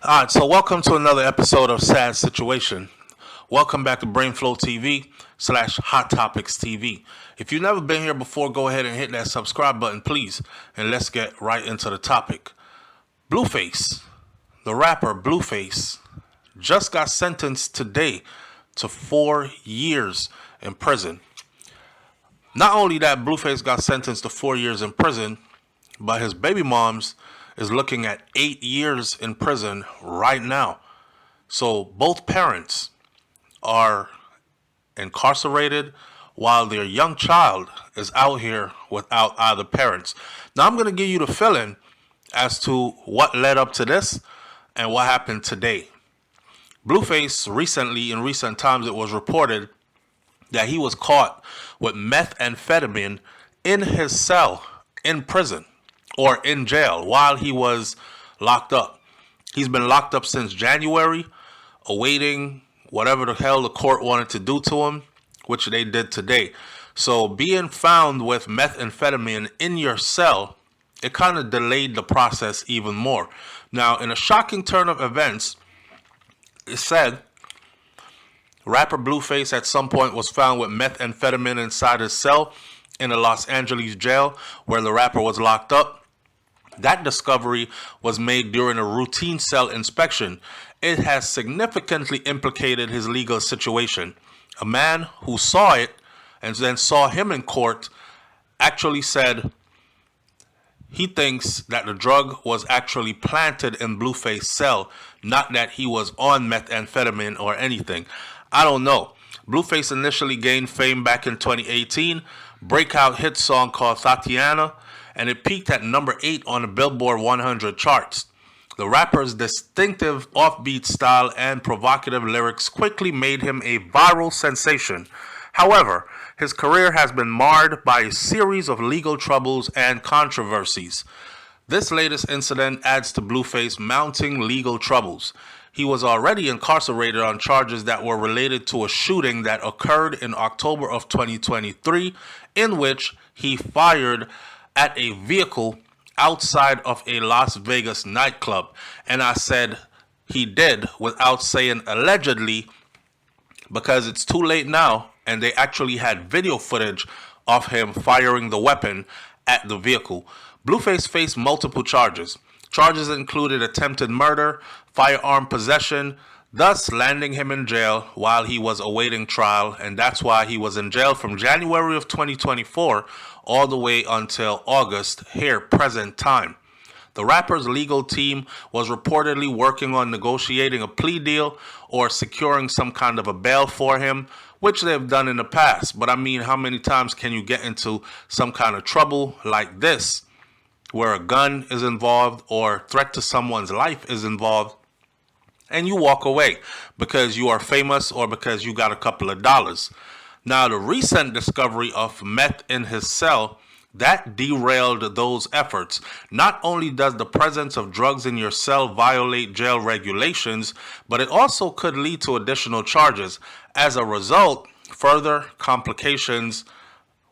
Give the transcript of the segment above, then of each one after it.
All right, so welcome to another episode of Sad Situation. Welcome back to BrainFLoTv / Hot Topics TV. If you've never been here before, go ahead and hit that subscribe button, please, and let's get right into the topic. Blueface, the rapper Blueface, just got sentenced today to 4 years in prison. Not only that, Blueface got sentenced to 4 years in prison, but his baby moms is looking at 8 years in prison right now. So both parents are incarcerated while their young child is out here without either parents. Now I'm going to give you the fill-in as to what led up to this and what happened today. Blueface in recent times, it was reported that he was caught with methamphetamine in his cell in prison or in jail while he was locked up. He's been locked up since January, awaiting whatever the hell the court wanted to do to him, which they did today. So being found with methamphetamine in your cell, it kind of delayed the process even more. Now, in a shocking turn of events, it said rapper Blueface at some point was found with methamphetamine inside his cell in a Los Angeles jail where the rapper was locked up. That discovery was made during a routine cell inspection. It has significantly implicated his legal situation. A man who saw it and then saw him in court actually said he thinks that the drug was actually planted in Blueface's cell, not that he was on methamphetamine or anything. I don't know. Blueface initially gained fame back in 2018, breakout hit song called Tatiana, and it peaked at number 8 on the Billboard 100 charts. The rapper's distinctive offbeat style and provocative lyrics quickly made him a viral sensation. However, his career has been marred by a series of legal troubles and controversies. This latest incident adds to Blueface mounting legal troubles. He was already incarcerated on charges that were related to a shooting that occurred in October of 2023, in which he fired at a vehicle outside of a Las Vegas nightclub. And I said he did without saying allegedly because it's too late now, and they actually had video footage of him firing the weapon at the vehicle. Blueface faced multiple charges. Charges included attempted murder, firearm possession, thus landing him in jail while he was awaiting trial, and that's why he was in jail from January of 2024 all the way until August, here, present time. The rapper's legal team was reportedly working on negotiating a plea deal or securing some kind of a bail for him, which they've done in the past. But I mean, how many times can you get into some kind of trouble like this, where a gun is involved or threat to someone's life is involved, and you walk away because you are famous or because you got a couple of dollars? Now, the recent discovery of meth in his cell, that derailed those efforts. Not only does the presence of drugs in your cell violate jail regulations, but it also could lead to additional charges. As a result, further complications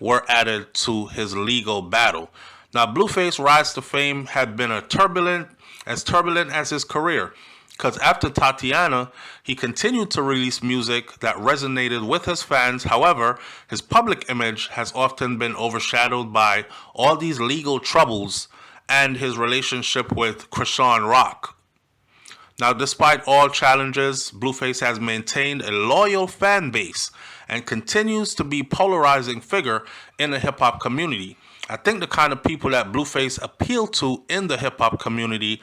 were added to his legal battle. Now, Blueface's rise to fame had been turbulent as his career, because after Tatiana, he continued to release music that resonated with his fans. However, his public image has often been overshadowed by all these legal troubles and his relationship with Chrisean Rock. Now, despite all challenges, Blueface has maintained a loyal fan base and continues to be a polarizing figure in the hip-hop community. I think the kind of people that Blueface appealed to in the hip-hop community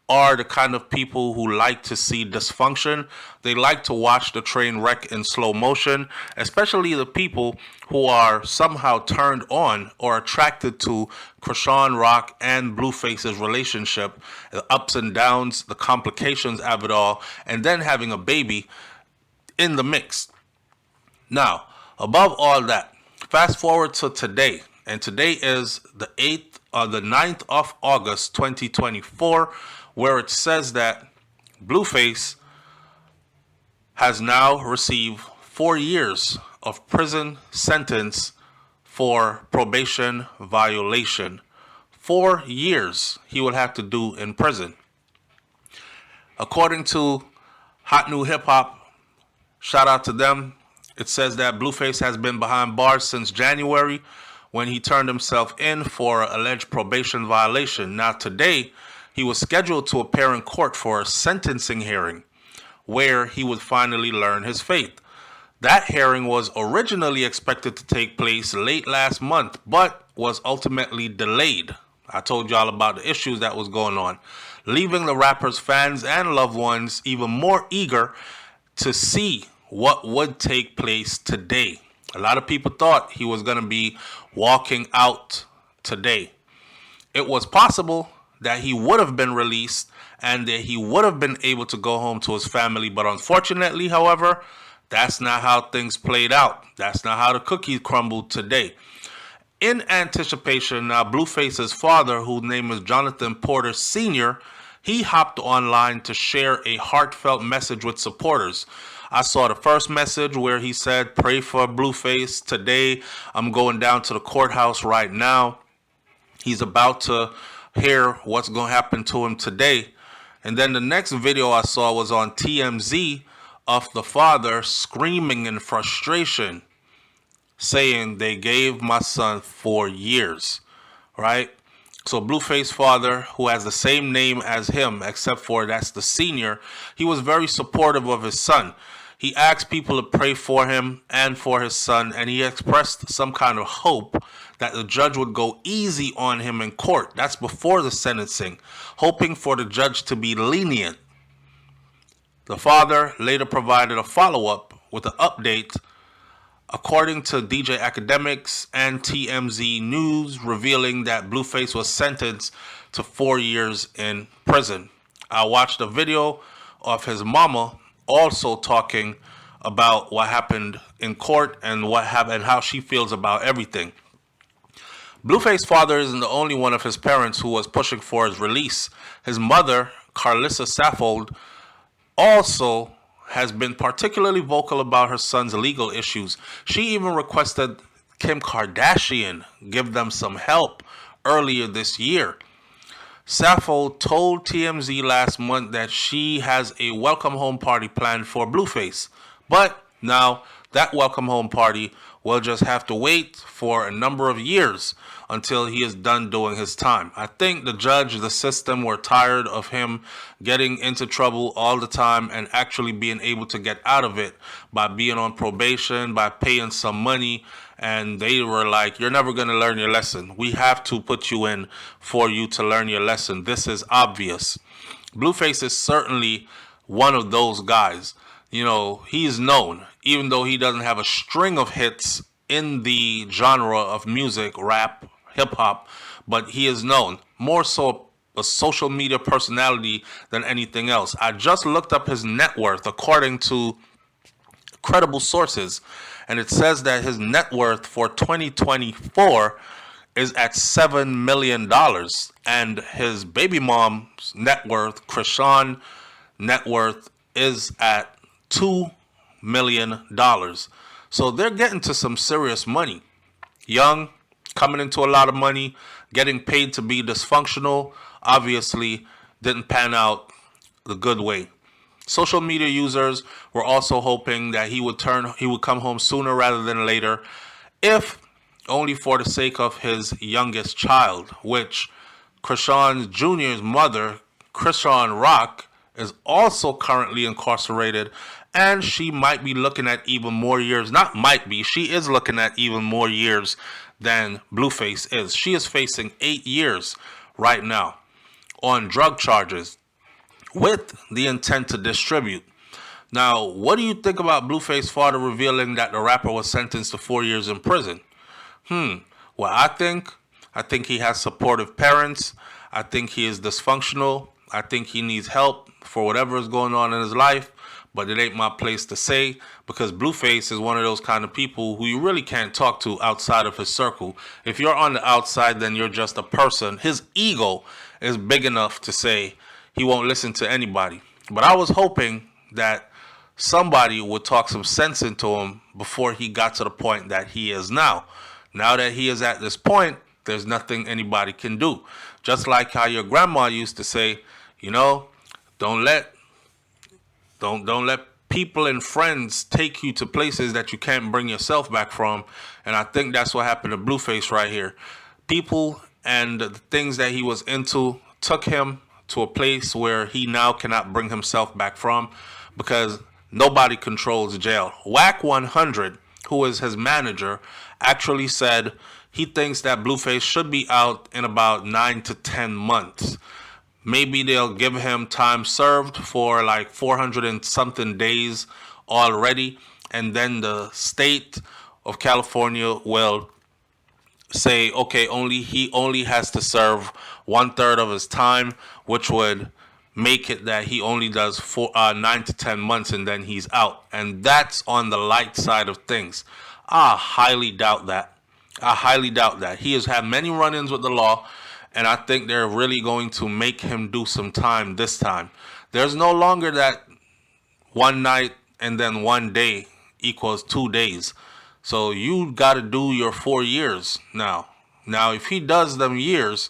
are the kind of people who like to see dysfunction. They like to watch the train wreck in slow motion, especially the people who are somehow turned on or attracted to Chrisean Rock and Blueface's relationship, the ups and downs, the complications of it all, and then having a baby in the mix. Now, above all that, fast forward to today, and today is the 9th of August 2024, where it says that Blueface has now received 4 years of prison sentence for probation violation. 4 years he would have to do in prison. According to Hot New Hip Hop, shout out to them, it says that Blueface has been behind bars since January when he turned himself in for alleged probation violation. Now today, he was scheduled to appear in court for a sentencing hearing where he would finally learn his fate. That hearing was originally expected to take place late last month, but was ultimately delayed. I told y'all about the issues that was going on, leaving the rapper's fans and loved ones even more eager to see what would take place today. A lot of people thought he was going to be walking out today. It was possible that he would have been released and that he would have been able to go home to his family, but unfortunately, however, that's not how things played out. That's not how the cookies crumbled today. In anticipation, now Blueface's father, whose name is Jonathan Porter Sr., he hopped online to share a heartfelt message with supporters. I saw the first message where he said, "Pray for Blueface. Today, I'm going down to the courthouse right now. He's about to hear what's going to happen to him today." And then the next video I saw was on TMZ of the father screaming in frustration, saying they gave my son 4 years, right? So Blueface father, who has the same name as him, except for that's the senior, he was very supportive of his son. He asked people to pray for him and for his son, and he expressed some kind of hope that the judge would go easy on him in court. That's before the sentencing, hoping for the judge to be lenient. The father later provided a follow-up with an update, according to DJ Academics and TMZ News, revealing that Blueface was sentenced to 4 years in prison. I watched a video of his mama also talking about what happened in court and what happened and how she feels about everything. Blueface's father isn't the only one of his parents who was pushing for his release. His mother, Carlissa Saffold, also has been particularly vocal about her son's legal issues. She even requested Kim Kardashian give them some help earlier this year. Saffold told TMZ last month that she has a welcome home party planned for Blueface. But now that welcome home party will just have to wait for a number of years until he is done doing his time. I think the judge, the system were tired of him getting into trouble all the time and actually being able to get out of it by being on probation, by paying some money. And they were like, "You're never going to learn your lesson. We have to put you in for you to learn your lesson. This is obvious." Blueface is certainly one of those guys. You know, he's known, even though he doesn't have a string of hits in the genre of music, rap, hip hop, but he is known more so a social media personality than anything else. I just looked up his net worth according to credible sources, and it says that his net worth for 2024 is at $7 million, and his baby mom's net worth, Chrisean net worth, is at $2 million. So they're getting to some serious money. Young, coming into a lot of money, getting paid to be dysfunctional, obviously didn't pan out the good way. Social media users were also hoping that he would come home sooner rather than later, if only for the sake of his youngest child, which Chrisean Jr.'s mother, Chrisean Rock, is also currently incarcerated, and she might be looking at even more years. Not might be, she is looking at even more years than Blueface is. She is facing 8 years right now on drug charges with the intent to distribute. Now, what do you think about Blueface's father revealing that the rapper was sentenced to 4 years in prison? Well, I think he has supportive parents. I think he is dysfunctional. I think he needs help for whatever is going on in his life, but it ain't my place to say, because Blueface is one of those kind of people who you really can't talk to outside of his circle. If you're on the outside, then you're just a person. His ego is big enough to say he won't listen to anybody. But I was hoping that somebody would talk some sense into him before he got to the point that he is now. Now that he is at this point, there's nothing anybody can do. Just like how your grandma used to say, you know, don't let Don't let people and friends take you to places that you can't bring yourself back from. And I think that's what happened to Blueface right here. People and the things that he was into took him to a place where he now cannot bring himself back from, because nobody controls jail. Whack 100, who is his manager, actually said he thinks that Blueface should be out in about 9 to 10 months. Maybe they'll give him time served for like 400 and something days already, and then the state of California will say, okay, he only has to serve 1/3 of his time, which would make it that he only does 9 to 10 months, and then he's out. And that's on the light side of things. I highly doubt that. I highly doubt that. He has had many run-ins with the law, and I think they're really going to make him do some time this time. There's no longer that one night and then 1 day equals 2 days. So you got to do your 4 years now. Now, if he does them years,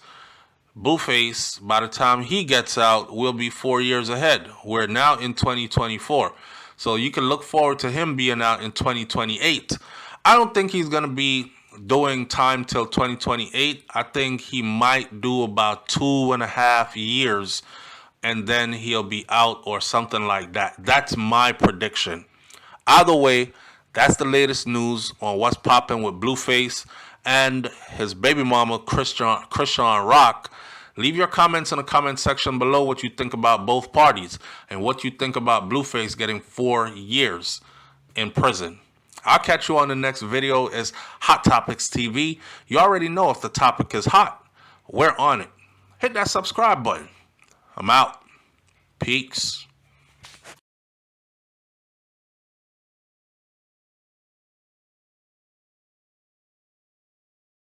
Blueface, by the time he gets out, will be 4 years ahead. We're now in 2024. So you can look forward to him being out in 2028. I don't think he's going to be doing time till 2028. I think he might do about 2.5 years, and then he'll be out or something like that. That's my prediction. Either way, that's the latest news on what's popping with Blueface and his baby mama, Chrisean Rock. Leave your comments in the comment section below what you think about both parties and what you think about Blueface getting 4 years in prison. I'll catch you on the next video. It's Hot Topics TV. You already know if the topic is hot, we're on it. Hit that subscribe button. I'm out. Peace.